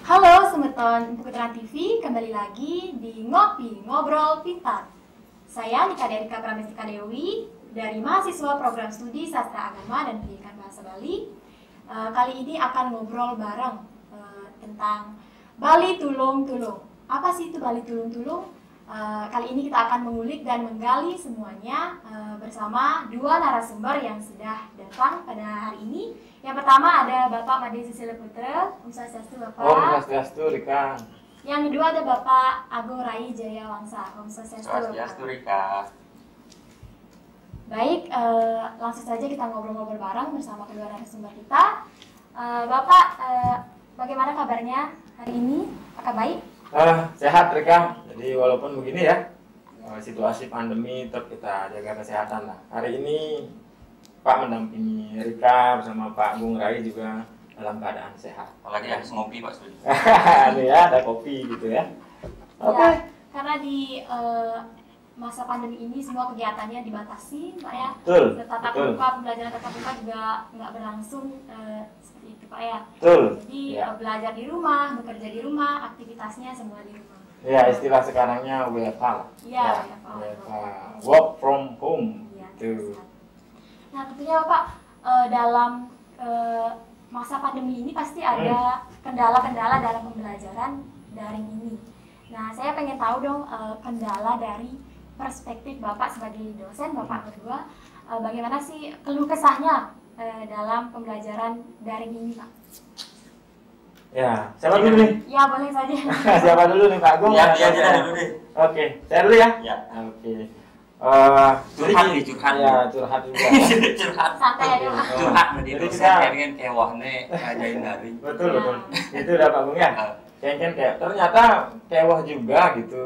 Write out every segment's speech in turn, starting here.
Halo Semeton Putra TV, kembali lagi di Ngopi Ngobrol Pintar. Saya Nika Derika Pramestika Dewi dari mahasiswa program studi Sastra Agama dan Pendidikan Bahasa Bali. Kali ini akan ngobrol bareng tentang Bali Tulung Tulung. Apa sih itu Bali Tulung Tulung? Kali ini kita akan mengulik dan menggali semuanya bersama dua narasumber yang sudah datang pada hari ini. Yang pertama ada Bapak Made Susilo Putra, Om Swastiastu Bapak. Om Swastiastu Rika. Yang kedua ada Bapak Agung Rai Jaya Wangsa, Om Swastiastu Bapak. Swastiastu Rika. Baik, langsung saja kita ngobrol-ngobrol bareng bersama kedua narasumber kita. Bapak, bagaimana kabarnya hari ini? Apakah baik? Sehat Rika. Jadi walaupun begini ya, situasi pandemi tetap kita jaga kesehatan lah. Hari ini Pak mendampingi Rika bersama Pak Agung Rai juga dalam keadaan sehat. Apalagi habis ngopi Pak Sudi. Ini ya, ada kopi gitu ya. Oke. Ya, karena di masa pandemi ini semua kegiatannya dibatasi, Pak ya. Betul. Tatap muka, pembelajaran tatap muka juga nggak berlangsung seperti itu, Pak ya. Betul. Jadi Ya. belajar di rumah, bekerja di rumah, aktivitasnya semua di rumah. Ya, istilah sekarangnya WFH lah. Iya, Ya, WFH. WFH. Work from home. Iya, Gitu. Nah, tentunya Bapak dalam masa pandemi ini pasti ada kendala-kendala dalam pembelajaran daring ini. Nah, saya pengen tahu dong kendala dari perspektif Bapak sebagai dosen, Bapak berdua, bagaimana sih keluh kesahnya dalam pembelajaran daring ini, Pak? Ya, siapa dulu nih? Ya, boleh saja. Siapa dulu nih Pak Agung? Ya, dia dulu deh. Oke, saya dulu ya. Ya. Oke. Curhat nih, curhat. Ya, curhat juga. Curhat. Santai aja, Pak. Curhat nih Jadi dosen kita- pengen kewahne ngajain daring. Betul, Ya. betul. Itu udah Pak Agung ya. Kayaknya kayak ternyata kewah juga gitu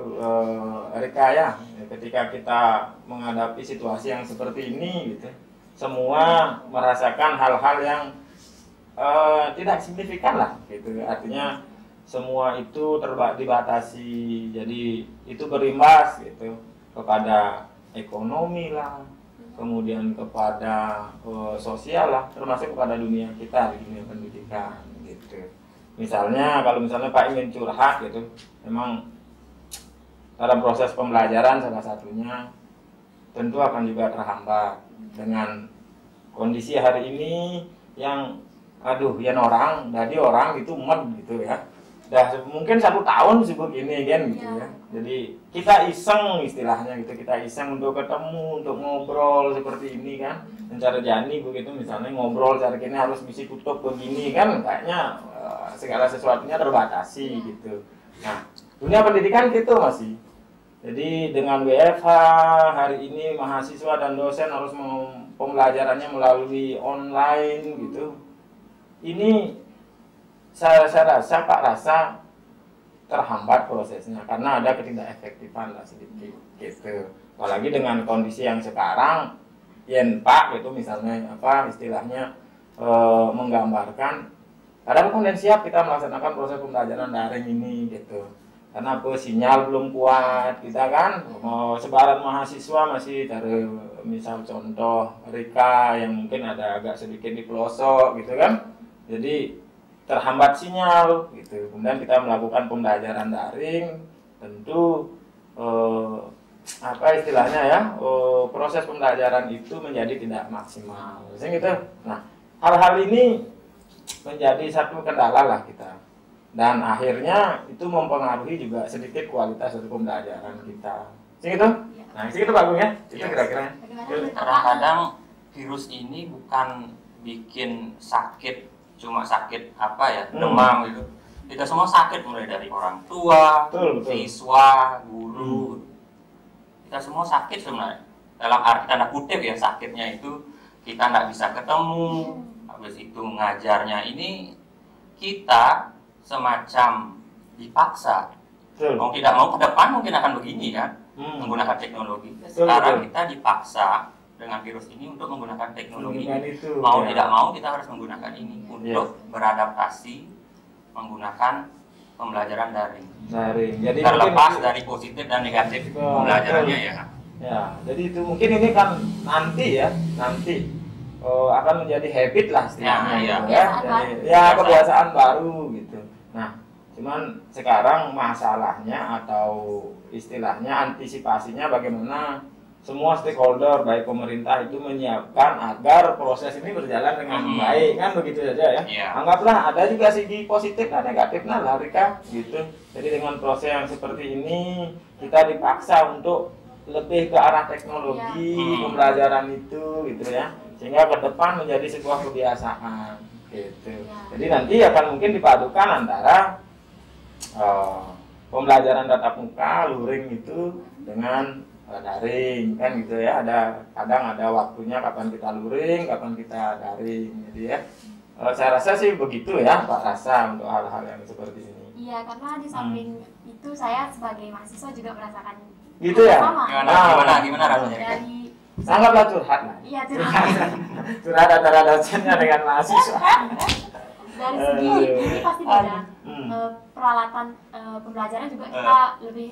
Rika ya. Ketika kita menghadapi situasi yang seperti ini gitu. Semua merasakan hal-hal yang tidak signifikan lah gitu. Artinya semua itu dibatasi. Jadi itu berimbas gitu kepada ekonomi lah, kemudian kepada sosial lah, termasuk kepada dunia kita di dunia pendidikan gitu. Misalnya kalau misalnya Pak ingin curhat gitu, memang dalam proses pembelajaran salah satunya tentu akan juga terhambat dengan kondisi hari ini yang orang jadi orang itu gitu ya. Dah mungkin 1 tahun sibuk ini kan gitu ya. Jadi kita iseng istilahnya gitu, kita iseng untuk ketemu, untuk ngobrol seperti ini kan. Mencari jani begitu misalnya ngobrol cari ini harus misi tutup begini kan, kayaknya segala sesuatunya terbatasi gitu. Nah, dunia pendidikan gitu masih. Jadi dengan WFH hari ini mahasiswa dan dosen harus pembelajarannya melalui online gitu. Ini saya rasa terhambat prosesnya karena ada ketidakefektifan lah sedikit gitu. Apalagi dengan kondisi yang sekarang, yen Pak gitu misalnya apa istilahnya menggambarkan kadang kemudian siap kita melaksanakan proses pembelajaran daring ini gitu. Karena apa sinyal belum kuat kita kan sebaran mahasiswa masih dari misal contoh Rika yang mungkin ada agak sedikit di pelosok gitu kan. Jadi terhambat sinyal gitu. Kemudian kita melakukan pembelajaran daring, tentu apa istilahnya ya, proses pembelajaran itu menjadi tidak maksimal. Gitu. Nah, hal-hal ini menjadi satu kendala lah kita. Dan akhirnya itu mempengaruhi juga sedikit kualitas dari pembelajaran kita. Gitu. Nah, segitu Pak Agung ya. Itu kira-kira. Kadang-kadang virus ini bukan bikin sakit, cuma sakit apa ya, demam gitu. Kita semua sakit mulai dari orang tua, Betul. siswa, guru. Kita semua sakit sebenarnya. Dalam arti tanda kutip ya, sakitnya itu kita nggak bisa ketemu. Habis itu ngajarnya ini kita semacam dipaksa. Mau tidak mau ke depan mungkin akan begini kan, menggunakan teknologi. Sekarang kita dipaksa dengan virus ini untuk menggunakan teknologi. Mau tidak mau kita harus menggunakan ini untuk beradaptasi menggunakan pembelajaran daring. Jadi terlepas dari positif dan negatif pembelajarannya ya. Ya, jadi itu mungkin ini kan nanti akan menjadi habit lah istilahnya Ya, gitu ya. ya. Jadi, ya kebiasaan baru gitu. Nah, Cuman sekarang masalahnya atau istilahnya antisipasinya bagaimana semua stakeholder baik pemerintah itu menyiapkan agar proses ini berjalan dengan baik, kan begitu saja ya. Anggaplah ada juga segi positif dan negatifnya lah Rika gitu. Jadi dengan proses yang seperti ini kita dipaksa untuk lebih ke arah teknologi pembelajaran itu gitu ya, sehingga ke depan menjadi sebuah kebiasaan gitu. Jadi nanti akan mungkin dipadukan antara pembelajaran tatap muka luring itu dengan daring kan gitu ya. Kadang ada waktunya kapan kita luring, kapan kita daring gitu ya. Saya rasa sih begitu ya Pak Rasa untuk hal-hal yang seperti ini. Iya, karena di samping itu saya sebagai mahasiswa juga merasakan gitu ya. sama. Gimana rasanya? Dari sangatlah curhat lah. Iya, curhat. Curhat antara dosennya dengan mahasiswa. Dari segi ini pasti beda. Peralatan pembelajaran juga kita lebih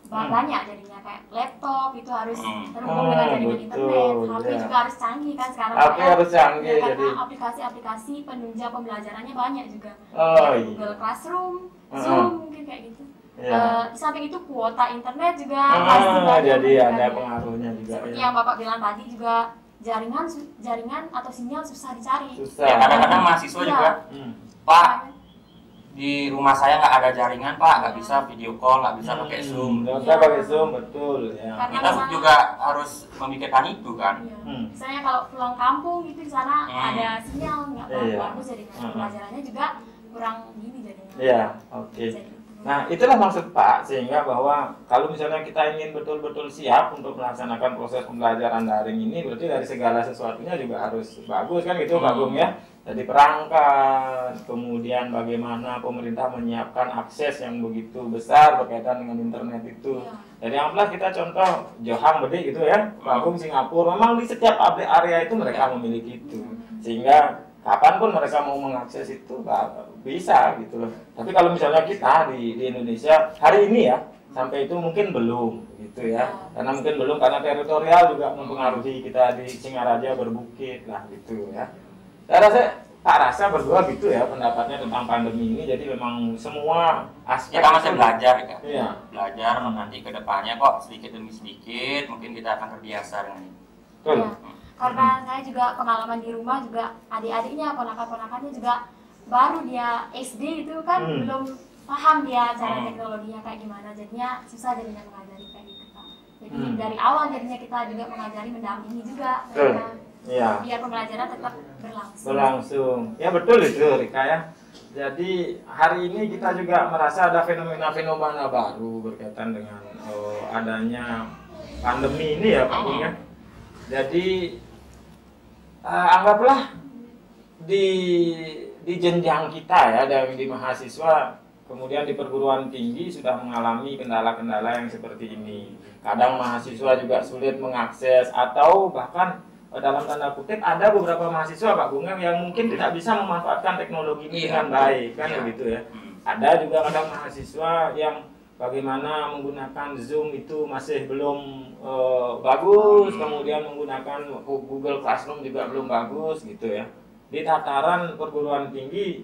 banyak jadinya, kayak laptop itu harus terhubung dengan jaringan internet, HP juga harus canggih kan sekarang. HP harus canggih ya, jadi. karena aplikasi-aplikasi penunjang pembelajarannya banyak juga. Google Iya. Classroom, Zoom mungkin kayak gitu. Iya. Di samping itu kuota internet juga pasti banyak. Jadi ada kan, ya. pengaruhnya juga. Seperti Ya. yang Bapak bilang tadi juga jaringan atau sinyal susah dicari. Susah. Ya kadang-kadang mahasiswa Iya. juga, Pak, di rumah saya nggak ada jaringan Pak, nggak bisa video call, nggak bisa pakai Zoom. Nggak usah pakai Zoom, betul ya. Karena Kita misalnya- juga harus memikirkan itu kan. Iya. Misalnya kalau pulang kampung gitu di sana ada sinyal nggak Iya. bagus jadinya pelajarannya juga kurang gini jadinya. Iya, oke. Nah, itulah maksud Pak, sehingga bahwa kalau misalnya kita ingin betul-betul siap untuk melaksanakan proses pembelajaran daring ini, berarti dari segala sesuatunya juga harus bagus kan gitu Pak Bung ya. Jadi perangkat, kemudian bagaimana pemerintah menyiapkan akses yang begitu besar berkaitan dengan internet itu. Jadi anggaplah kita contoh Johang Bede gitu ya, Pak Bung Singapura, memang di setiap public area itu mereka memiliki itu. Sehingga kapanpun mereka mau mengakses itu bisa gitu loh. Tapi kalau misalnya kita di Indonesia hari ini ya sampai itu mungkin belum gitu ya. Karena mungkin belum karena teritorial juga mempengaruhi kita di Singaraja berbukit lah gitu ya. Saya rasa Pak Rasa berdua gitu ya pendapatnya tentang pandemi ini. Jadi memang semua aspek Kita masih belajar ya. Iya. Belajar nanti ke depannya kok sedikit demi sedikit mungkin kita akan terbiasa dengan itu. Betul. Iya. Karena saya juga pengalaman di rumah juga adik-adiknya, ponakan-ponakannya juga baru dia SD itu kan belum paham dia cara teknologinya kayak gimana, jadinya susah jadinya mengajari kayak gitu Pak. Jadi dari awal jadinya kita juga mengajari mendampingi juga mereka. Iya. Biar pembelajaran tetap Berlangsung. Ya betul itu Rika ya. Jadi hari ini kita juga merasa ada fenomena-fenomena baru berkaitan dengan adanya pandemi ini ya Pak Bung ya. Jadi anggaplah di jenjang kita ya, di mahasiswa kemudian di perguruan tinggi sudah mengalami kendala-kendala yang seperti ini. Kadang mahasiswa juga sulit mengakses atau bahkan dalam tanda kutip ada beberapa mahasiswa Pak Bung yang mungkin tidak bisa memanfaatkan teknologi ini dengan baik kan begitu ya. Ada juga kadang mahasiswa yang bagaimana menggunakan Zoom itu masih belum bagus, kemudian menggunakan Google Classroom juga belum bagus gitu ya. Di tataran perguruan tinggi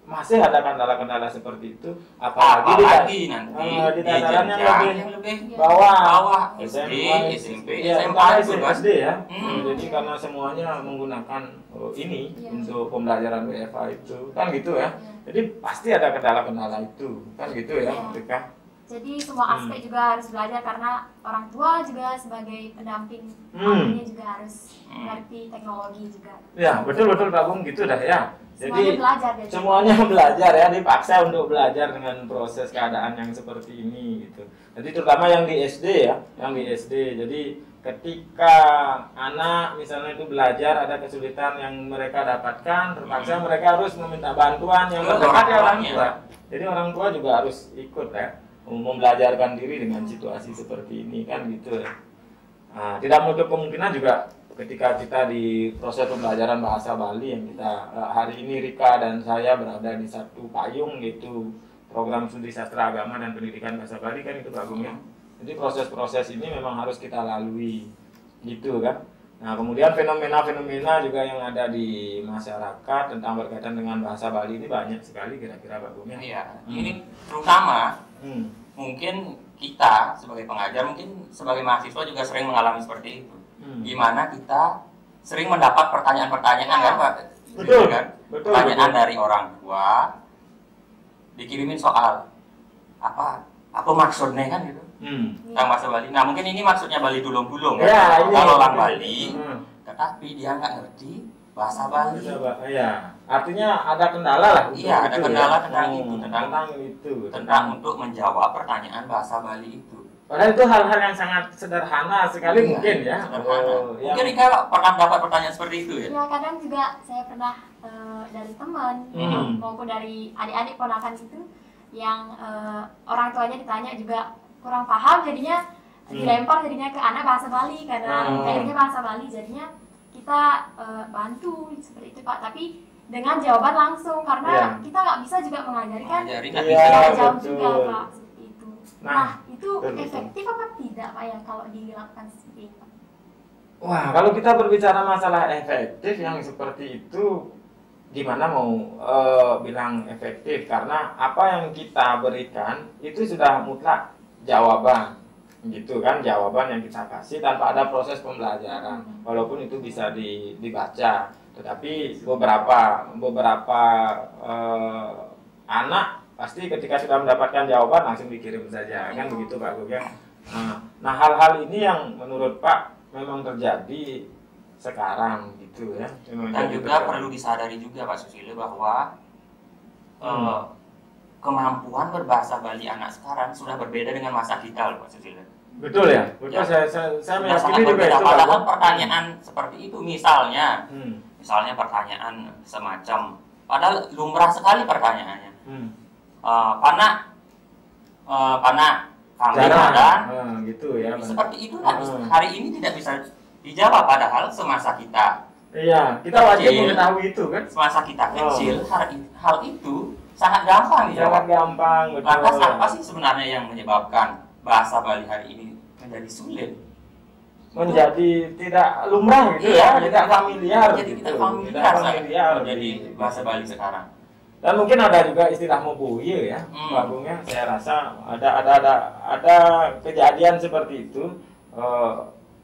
masih ada kendala-kendala seperti itu, apalagi nanti di tataran yang lebih bawah SD, SMP, ya, SMA SD ya. Jadi karena semuanya menggunakan ini untuk pembelajaran WFH itu kan gitu ya. Jadi pasti ada kendala-kendala itu kan gitu ya, Rika. Jadi semua aspek juga harus belajar karena orang tua juga sebagai pendamping anaknya juga harus mengerti teknologi juga. Ya betul Pak Bung gitu dah ya. Jadi semuanya semuanya belajar ya, dipaksa untuk belajar dengan proses keadaan yang seperti ini gitu. Jadi terutama yang di SD ya, yang di SD. Jadi ketika anak misalnya itu belajar ada kesulitan yang mereka dapatkan, terpaksa mereka harus meminta bantuan yang terdekat ya orang tua. Jadi orang tua juga harus ikut ya, membelajarkan diri dengan situasi seperti ini kan gitu ya. Nah, tidak menutup kemungkinan juga ketika kita di proses pembelajaran bahasa Bali yang kita hari ini Rika dan saya berada di satu payung gitu, program studi sastra agama dan pendidikan bahasa Bali kan itu Pak Agung ya. Jadi proses-proses ini memang harus kita lalui gitu kan. Nah, kemudian fenomena-fenomena juga yang ada di masyarakat tentang berkaitan dengan bahasa Bali ini banyak sekali kira-kira Pak Bung ya. Iya, ini terutama mungkin kita sebagai pengajar, mungkin sebagai mahasiswa juga sering mengalami seperti itu. Gimana kita sering mendapat pertanyaan-pertanyaan kan Pak? Betul, Kan? betul. Pertanyaan Betul. dari orang tua, dikirimin soal apa maksudnya kan gitu. Tentang bahasa Bali. Nah mungkin ini maksudnya Bali dulung-dulung Ya, kan? ini. Kalau orang Bali, Hmm. tetapi dia nggak ngerti bahasa Bali. Iya, artinya ada kendala lah. untuk Iya, ada itu kendala ya. tentang itu, tentang untuk menjawab pertanyaan bahasa Bali itu. Padahal itu hal-hal yang sangat sederhana sekali Iya, mungkin ya. sederhana. Yang- Mungkin Rika pernah dapat pertanyaan seperti itu ya? Ya kadang juga saya pernah dari teman maupun dari adik-adik ponakan itu yang orang tuanya ditanya juga kurang paham, jadinya dilempar jadinya ke anak bahasa Bali karena akhirnya bahasa Bali, jadinya kita bantu seperti itu Pak, tapi dengan jawaban langsung karena kita nggak bisa juga mengajari kan Mengajari nggak Iya, bisa. jauh betul. juga Pak seperti itu. Nah itu betul. efektif apa tidak Pak ya kalau dilakukan seperti itu? Wah, kalau kita berbicara masalah efektif yang seperti itu, gimana mau bilang efektif? Karena apa yang kita berikan itu sudah mutlak jawaban, gitu kan? Jawaban yang kita kasih tanpa ada proses pembelajaran, walaupun itu bisa dibaca. Tetapi beberapa anak pasti ketika sudah mendapatkan jawaban langsung dikirim saja, kan begitu Pak Gugeng. Nah, hal-hal ini yang menurut Pak memang terjadi sekarang gitu ya. Dan juga perlu disadari juga Pak Susilo bahwa kemampuan berbahasa Bali anak sekarang sudah berbeda dengan masa kita loh Pak Susilo. Betul ya, betul. Ya. Saya Sudah meyakini sangat juga berbeda. itu. Pak Padahal Gugeng. pertanyaan seperti itu misalnya pertanyaan semacam, padahal lumrah sekali pertanyaannya. Panak kambing Jarang. dan Gitu ya. seperti itu hari ini tidak bisa dijawab, padahal semasa kita Iya, kita wajib Kecil. mengetahui itu kan. semasa kita kecil hal itu sangat gampang Sangat dijawab. gampang, betul. Lantas apa sih sebenarnya yang menyebabkan bahasa Bali hari ini menjadi sulit? Menjadi tidak lumrah gitu Iya, ya, tidak familiar. Jadi gitu. tidak familiar, Tidak familiar menjadi bahasa Bali sekarang. Dan mungkin ada juga istilah mobuye ya, Pak Bung ya. Saya rasa ada kejadian seperti itu,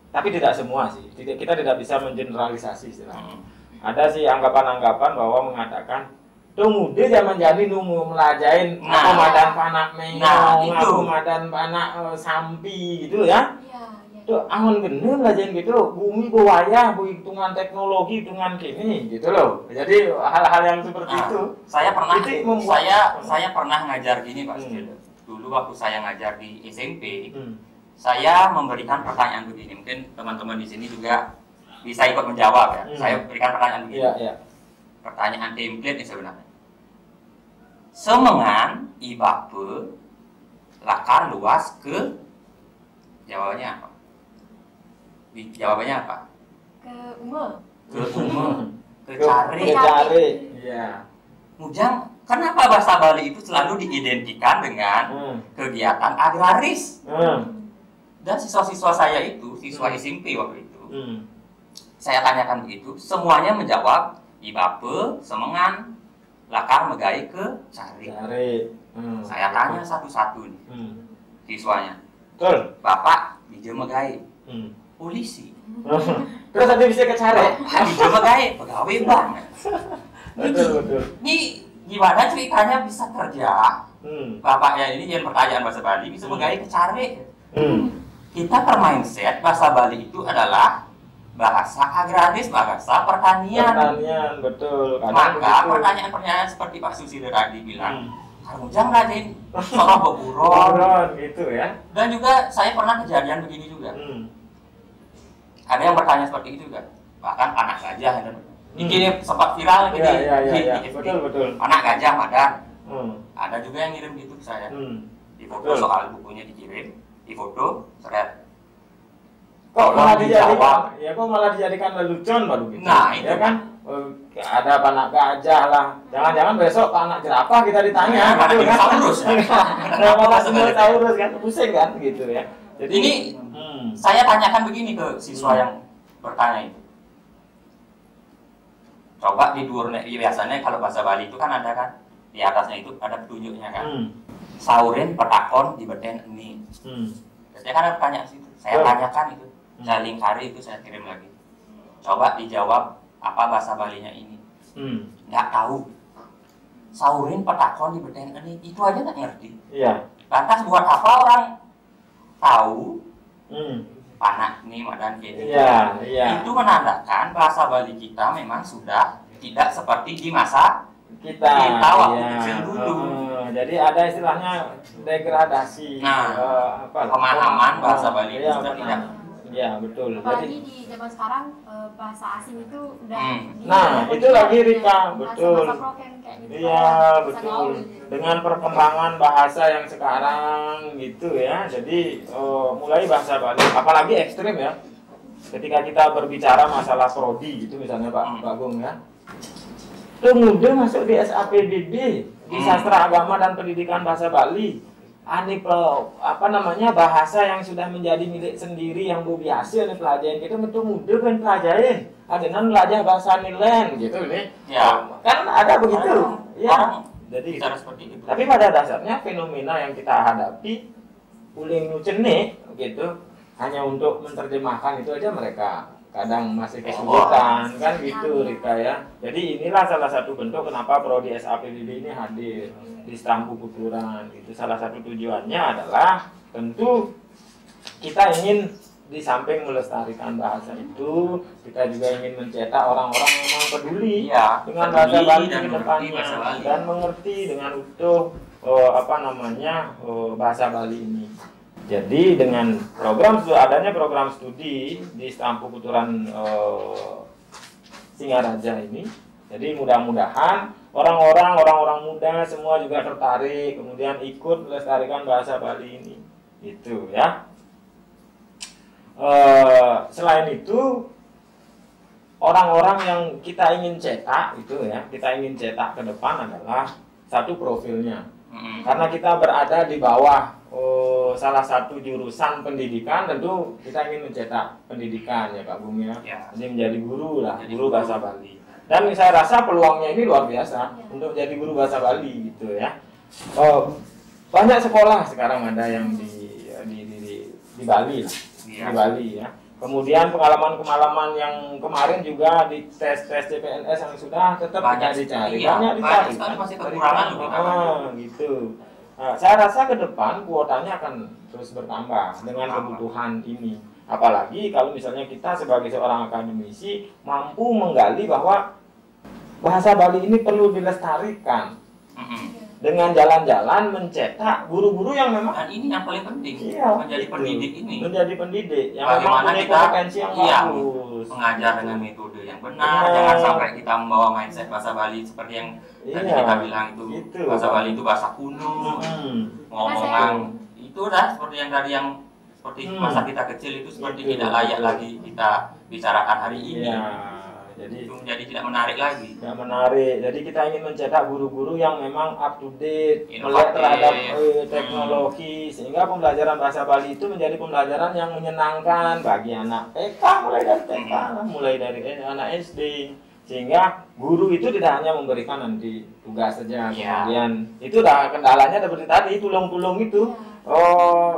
tapi tidak semua sih. Kita tidak bisa mengeneralisasi istilahnya. Ada sih anggapan-anggapan bahwa mengatakan tunggu dia zaman jadi nunggu melajain aku madan panak mengong, itu. aku madan panak sampi gitu ya. Iya. Tuh angon bener belajarin gitu, bumi buaya, bu hitungan teknologi, hitungan kini gitu loh. Jadi hal-hal yang seperti itu. Saya pernah Itu membuat- saya pernah ngajar gini Pak Susilo. Dulu waktu saya ngajar di SMP, Hmm. saya memberikan pertanyaan begini. Mungkin teman-teman di sini juga bisa ikut menjawab ya. Saya berikan pertanyaan begini. Iya. Pertanyaan template ini sebenarnya. Semengan ibape lakar luas ke, jawabannya apa? Jawabannya apa? Ke Ume. Ke ume, ke Ke cari. cari. Iya. Mujang, kenapa bahasa Bali itu selalu diidentikan dengan kegiatan agraris? Dan siswa-siswa saya itu, siswa SMP waktu itu, saya tanyakan begitu, semuanya menjawab ibape, semengan, lakar megai ke cari. Saya tanya satu-satu nih, siswanya, Betul. Bapak di megai, polisi. Terus tadi bisa ke cari. Di megai, pegawai bank. Betul. Ini gimana ceritanya bisa kerja? Bapaknya ini yang pertanyaan bahasa Bali bisa megai ke cari. Kita bermindset bahasa Bali itu adalah bahasa agraris, bahasa pertanian. Pertanian, betul. Maka pertanyaan-pertanyaan seperti Pak Susilo tadi bilang, kamu jangan rajin soal beburon. Gitu ya. Dan juga saya pernah kejadian begini juga. Ada yang bertanya seperti itu juga. Bahkan anak gajah dan ini sempat viral di FB. Betul. Anak gajah madan. Ada juga yang ngirim gitu ke saya. Di foto Betul. soal bukunya dikirim, di foto seret. Kok malah dijadikan lelucon baru gitu. Nah, itu ya kan. Ada anak gajah lah. Jangan-jangan besok anak jerapah kita ditanya. Anak gitu kan. dinosaurus. Nama dinosaurus kan pusing kan gitu ya. Jadi Ini saya tanyakan begini ke siswa yang bertanya itu. Coba di dhuwur nek biasanya kalau bahasa Bali itu kan ada kan di atasnya itu ada petunjuknya kan. Saurin petakon di beten ini. Biasanya kan ada pertanyaan situ. Saya tanyakan itu. Saya lingkari itu saya kirim lagi. Coba dijawab apa bahasa Balinya ini. Nggak tahu. Saurin petakon di beten ini itu aja nggak ngerti. Iya. Lantas buat apa orang tahu? Panak nih madan gitu. Iya, iya. Itu menandakan bahasa Bali kita memang sudah tidak seperti di masa kita waktu ya. kecil dulu. Jadi ada istilahnya degradasi pemahaman bahasa Bali itu ya, sudah tidak. Ya betul. Apalagi Jadi di zaman sekarang bahasa asing itu udah nah itu lagi Rika, betul. Kayak gitu, Iya bisa betul. gaul gitu. Dengan perkembangan bahasa yang sekarang gitu ya, jadi mulai bahasa Bali, apalagi ekstrim ya. Ketika kita berbicara masalah prodi gitu misalnya Pak Bagong ya, itu mudah masuk di SAPBB di Sastra Agama dan Pendidikan Bahasa Bali. Bahasa yang sudah menjadi milik sendiri yang biasa nih pelajaran kita itu mudah kan pelajarin. Adenan belajar bahasa Nilen gitu nih. Ya. Kan ada begitu. Ya. Jadi Bicara seperti itu. tapi pada dasarnya fenomena yang kita hadapi uling nucene gitu hanya untuk menerjemahkan itu aja mereka kadang masih kesulitan kan gitu Rika ya. Jadi inilah salah satu bentuk kenapa prodi SAPBB ini hadir di Stampu Kulturan gitu. Salah satu tujuannya adalah tentu kita ingin di samping melestarikan bahasa itu, kita juga ingin mencetak orang-orang yang memang peduli dengan bahasa Bali ke depannya dan mengerti dengan utuh bahasa Bali ini. Jadi dengan adanya program studi di Stampu Kulturan Singaraja ini, jadi mudah-mudahan orang-orang muda semua juga tertarik, kemudian ikut melestarikan bahasa Bali ini, gitu ya. Selain itu, orang-orang yang kita ingin cetak itu ya, kita ingin cetak ke depan adalah satu profilnya, karena kita berada di bawah salah satu jurusan pendidikan, tentu kita ingin mencetak pendidikan ya Pak Bung ya. Jadi menjadi guru lah, guru bahasa Bali. Dan saya rasa peluangnya ini luar biasa untuk jadi guru bahasa Bali gitu ya. Banyak sekolah sekarang ada yang di Bali lah, di Bali ya. Kemudian pengalaman-pengalaman yang kemarin juga di tes CPNS yang sudah tetap kita dicari. Banyak dicari. Masih kekurangan gitu. Nah, saya rasa ke depan kuotanya akan terus bertambah dengan kebutuhan ini. Apalagi kalau misalnya kita sebagai seorang akademisi mampu menggali bahwa bahasa Bali ini perlu dilestarikan. Dengan jalan-jalan mencetak guru-guru yang memang ini yang paling penting menjadi pendidik ini. Menjadi pendidik yang bagaimana memang punya kita kompetensi yang bagus. Mengajar dengan metode yang benar, jangan sampai kita membawa mindset bahasa Bali seperti yang tadi kita bilang itu gitu. Bahasa Bali itu bahasa kuno, ngomongan itu dah seperti yang tadi yang seperti masa kita kecil itu seperti tidak layak lagi kita bicarakan hari ini. Jadi itu menjadi tidak menarik lagi. Tidak menarik. Jadi kita ingin mencetak guru-guru yang memang up to date, melihat terhadap teknologi, sehingga pembelajaran bahasa Bali itu menjadi pembelajaran yang menyenangkan bagi anak TK, mulai dari TK, mulai dari anak SD, sehingga guru itu tidak hanya memberikan nanti tugas saja, kemudian itu dah kendalanya seperti tadi tulung-tulung itu.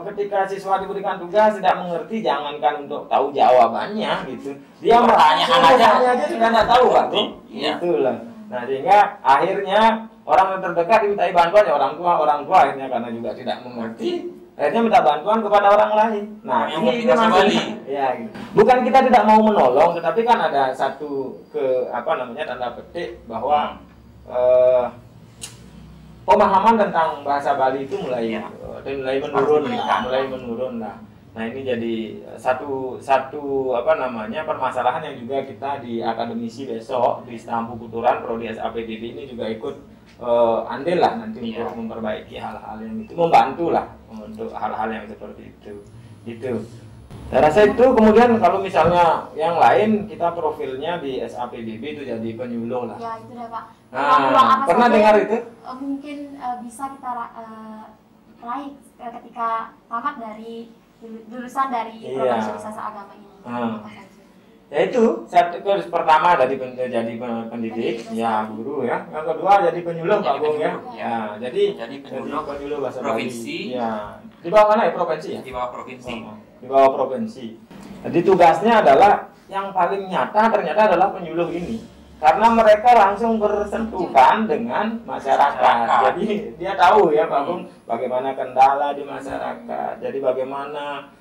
Ketika siswa diberikan tugas tidak mengerti, jangankan untuk tahu jawabannya gitu, dia pertanyaan aja sudah tidak tahu Pak. Itulah. Nah sehingga akhirnya orang terdekat dimintai bantuan ya orang tua akhirnya karena juga tidak mengerti, akhirnya minta bantuan kepada orang lain. Nah ini masih ya, gitu. Bukan kita tidak mau menolong, tetapi kan ada satu tanda petik bahwa pemahaman tentang bahasa Bali itu mulai menurun lah. Nah ini jadi satu permasalahan yang juga kita di akademisi besok di Stampu Kulturan prodi SAPBB ini juga ikut andil lah nanti untuk memperbaiki hal-hal yang itu, membantu lah untuk hal-hal yang seperti itu. Gitu. Saya rasa itu. Kemudian kalau misalnya yang lain kita profilnya di SAPBB itu jadi penyuluh lah. Ya itu dah Pak. Pernah dengar itu? Mungkin bisa kita raih ketika tamat dari lulusan dari program studi sastra agama ini. Ya itu, pertama jadi pendidik, ya guru ya. Yang kedua jadi penyuluh Pak Bung ya. Ya, jadi penyuluh bahasa provinsi. Bali. Ya. Di bawah mana ya, provinsi ya? Di bawah provinsi. Di bawah provinsi. Jadi tugasnya adalah yang paling nyata ternyata adalah penyuluh ini. Karena mereka langsung bersentuhan dengan masyarakat. Jadi dia tahu ya Pak Bung bagaimana kendala di masyarakat. Jadi bagaimana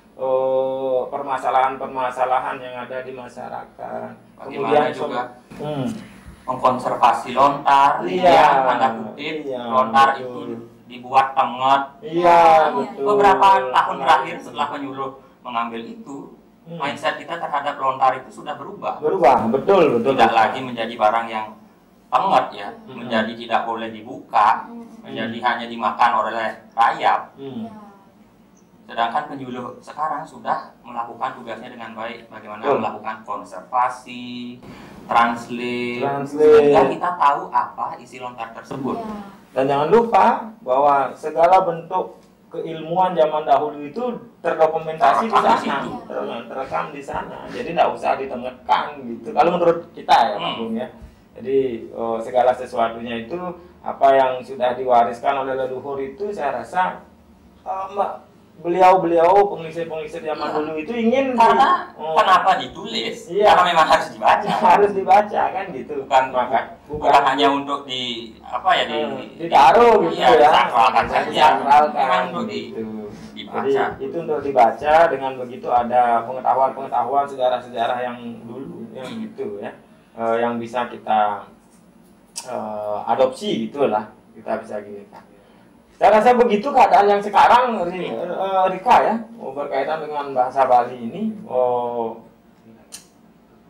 permasalahan-permasalahan yang ada di masyarakat. Kemudian juga mengkonservasi lontar, tanda kutip, lontar betul. Itu dibuat tengah. Iya, betul. Beberapa tahun terakhir setelah penyuluh mengambil itu, mindset kita terhadap lontar itu sudah berubah. Betul. Tidak lagi menjadi barang yang tengah ya, menjadi tidak boleh dibuka, menjadi hanya dimakan oleh rayap. Sedangkan penyuluh sekarang sudah melakukan tugasnya dengan baik, bagaimana melakukan konservasi, translate, sehingga kita tahu apa isi lontar tersebut. Dan jangan lupa bahwa segala bentuk keilmuan zaman dahulu itu terdokumentasi di sana, terekam di sana. Jadi tidak usah ditengetkan gitu. Kalau menurut kita ya, Pak Bung ya. Jadi segala sesuatunya itu apa yang sudah diwariskan oleh leluhur itu saya rasa beliau penglisir zaman dulu itu ingin karena kenapa ditulis? Karena memang harus dibaca kan gitu. Bukan hanya untuk ditaruh gitu ya. Disakralkan saja. Memang untuk dibaca. Jadi itu untuk dibaca, dengan begitu ada pengetahuan sejarah-sejarah yang dulu yang gitu ya. Yang bisa kita adopsi gitulah, kita bisa gini kan. Saya rasa begitu keadaan yang sekarang Rika ya, berkaitan dengan bahasa Bali ini,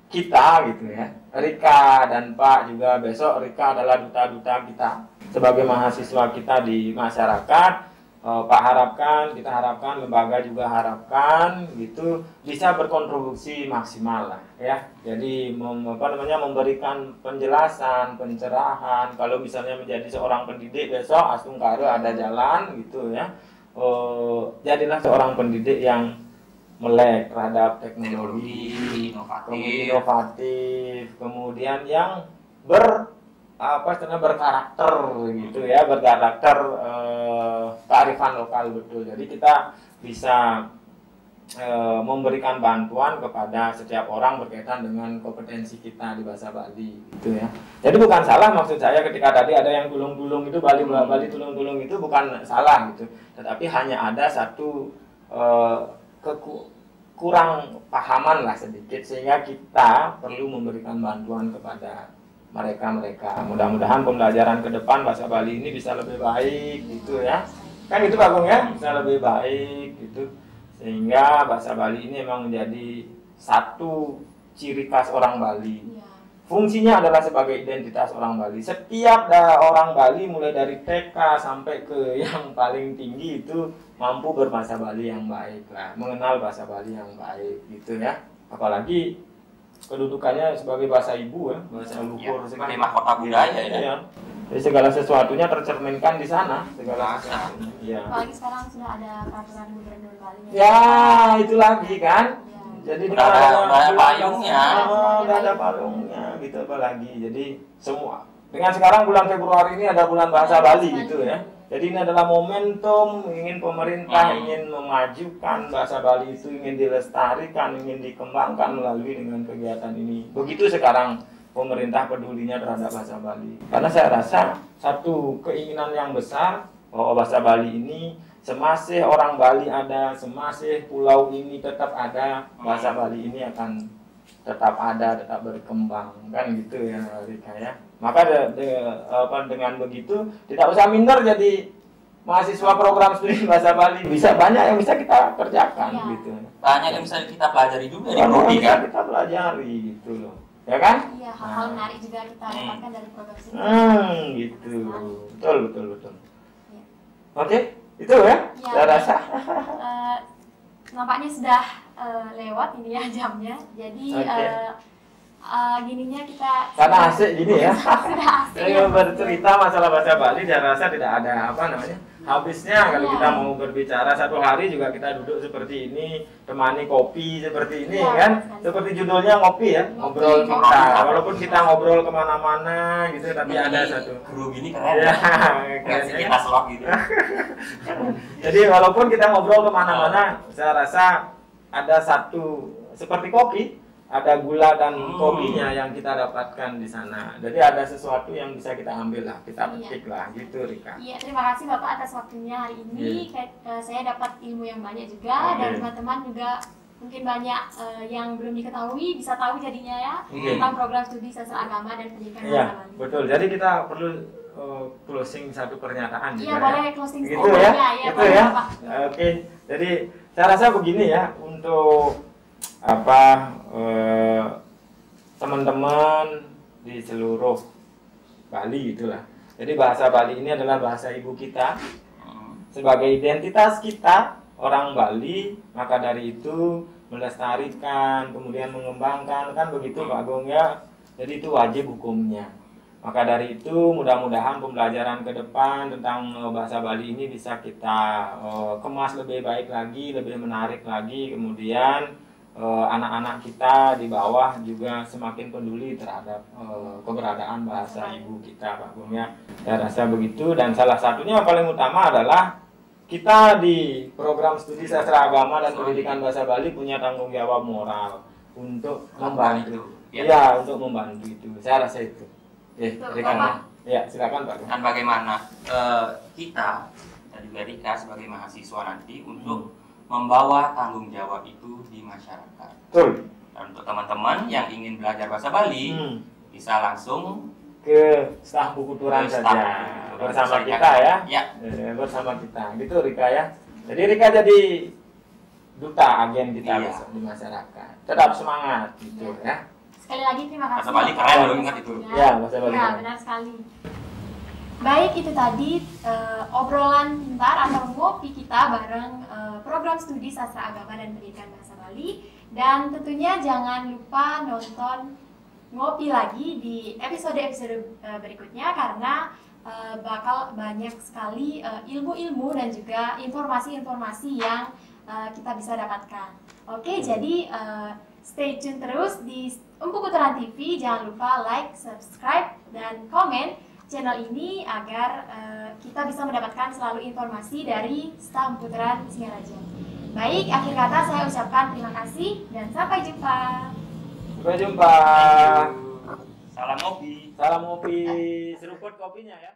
kita gitu ya, Rika dan Pak juga besok Rika adalah duta-duta kita sebagai mahasiswa kita di masyarakat. Pak kita harapkan, lembaga juga harapkan gitu bisa berkontribusi maksimal lah ya. Jadi memberikan penjelasan, pencerahan. Kalau misalnya menjadi seorang pendidik besok Astungkare ada jalan gitu ya. Jadilah seorang pendidik yang melek terhadap teknologi inovatif, kemudian yang berkarakter gitu ya, berkarakter kearifan lokal betul. Jadi kita bisa memberikan bantuan kepada setiap orang berkaitan dengan kompetensi kita di bahasa Bali gitu ya. Jadi bukan salah maksud saya ketika tadi ada yang tulung-tulung itu Bali tulung-tulung itu bukan salah gitu. Tetapi hanya ada satu kurang pahaman lah sedikit, sehingga kita perlu memberikan bantuan kepada mereka. Mudah-mudahan pembelajaran ke depan bahasa Bali ini bisa lebih baik gitu ya. Kan gitu Pak Bung ya, bisa lebih baik gitu. Sehingga bahasa Bali ini memang menjadi satu ciri khas orang Bali. Fungsinya adalah sebagai identitas orang Bali. Setiap orang Bali mulai dari TK sampai ke yang paling tinggi itu mampu berbahasa Bali yang baik lah, mengenal bahasa Bali yang baik gitu ya. Apalagi kedudukannya sebagai bahasa ibu ya, bahasa luhur sebagai mahkota budaya ya. Jadi segala sesuatunya tercerminkan di sana, segala sesuatunya. Ya. Apalagi sekarang sudah ada peraturan gubernur Bali. Ya, itu lagi kan. Ya. Jadi udah ada payungnya. Udah ada payungnya gitu apalagi. Jadi semua. Dengan sekarang bulan Februari ini ada bulan bahasa Bali gitu ya. Jadi ini adalah momentum ingin pemerintah ingin memajukan bahasa Bali itu, ingin dilestarikan, ingin dikembangkan melalui dengan kegiatan ini. Begitu sekarang pemerintah pedulinya terhadap bahasa Bali. Karena saya rasa satu keinginan yang besar bahwa bahasa Bali ini semasih orang Bali ada, semasih pulau ini tetap ada, bahasa Bali ini akan tetap ada, tetap berkembang kan gitu ya Rika ya. Maka dengan begitu tidak usah minder jadi mahasiswa program studi bahasa Bali, bisa banyak yang bisa kita kerjakan gitu. Banyak yang bisa kita pelajari juga di prodi kan. Kita pelajari gitu loh. Ya kan? Iya, hal-hal menarik juga kita dapatkan dari program studi. Gitu. Betul. Ya. Oke, itu ya. Saya rasa. Nampaknya sudah lewat ini ya jamnya. Jadi gininya kita Karena asik gini ya. sudah asik Jadi ya. bercerita masalah bahasa Bali, saya rasa tidak ada apa namanya habisnya kalau Iya. kita mau berbicara satu hari juga kita duduk seperti ini, temani kopi seperti ini Iya, kan, betul. seperti judulnya ngopi ya, ngobrol Ngopi. kita. Walaupun kita ngobrol kemana-mana gitu, tapi ada satu. Guru gini keren Ya, ya. Nggak sih kayaknya. kita slot gitu. Jadi walaupun kita ngobrol kemana-mana, saya rasa ada satu seperti kopi. Ada gula dan kopinya yang kita dapatkan di sana. Jadi ada sesuatu yang bisa kita ambil lah, kita Iya. petik lah, gitu Rika. Iya, terima kasih Bapak atas waktunya hari ini. Saya dapat ilmu yang banyak juga, Oke. dan teman-teman juga mungkin banyak yang belum diketahui, bisa tahu jadinya ya, Oke. tentang program studi sastra agama dan pendidikan Iya, bahasa Bali. betul. Jadi kita perlu closing satu pernyataan Iya, juga boleh ya. closing Gitu statement-nya, ya, ya, itu boleh, ya. Bapak. Oke, jadi saya rasa begini ya, untuk apa teman-teman di seluruh Bali itulah. Jadi bahasa Bali ini adalah bahasa ibu kita. Sebagai identitas kita orang Bali, maka dari itu melestarikan, kemudian mengembangkan, kan begitu Pak Agung ya. Jadi itu wajib hukumnya. Maka dari itu mudah-mudahan pembelajaran ke depan tentang bahasa Bali ini bisa kita kemas lebih baik lagi, lebih menarik lagi, kemudian anak-anak kita di bawah juga semakin peduli terhadap keberadaan bahasa ibu kita Pak Agung ya. Saya rasa begitu, dan salah satunya yang paling utama adalah kita di program studi sastra agama dan pendidikan bahasa Bali punya tanggung jawab moral untuk membantu. Ya. Iya, untuk membantu itu. Saya rasa itu. Betul, Rika. Bapak. Ya, silakan Pak. Dan bagaimana kita dan juga Rika sebagai mahasiswa nanti untuk membawa tanggung jawab itu di masyarakat. Betul. Dan untuk teman-teman yang ingin belajar bahasa Bali bisa langsung Ke staf buku turan ke saja staf buku turan bersama saja. kita ya. Ya. Bersama kita. Gitu Rika ya. Jadi Rika jadi duta agen kita Iya. besok di masyarakat. Tetap semangat gitu ya. Sekali lagi terima kasih. Bahasa Bali keren loh, ingat itu. Ya, bahasa Bali Ya, keren. benar sekali. Baik, itu tadi obrolan pintar atau ngopi kita bareng program studi sastra agama dan pendidikan bahasa Bali. Dan tentunya jangan lupa nonton ngopi lagi di episode-episode berikutnya, karena bakal banyak sekali ilmu-ilmu dan juga informasi-informasi yang kita bisa dapatkan. Oke, jadi stay tune terus di Empu Putaran TV. Jangan lupa like, subscribe, dan komen channel ini agar kita bisa mendapatkan selalu informasi dari staf Putaran Singaraja. Baik, akhir kata saya ucapkan terima kasih dan sampai jumpa. Sampai jumpa. Salam ngopi. Salam ngopi, seruput kopinya ya.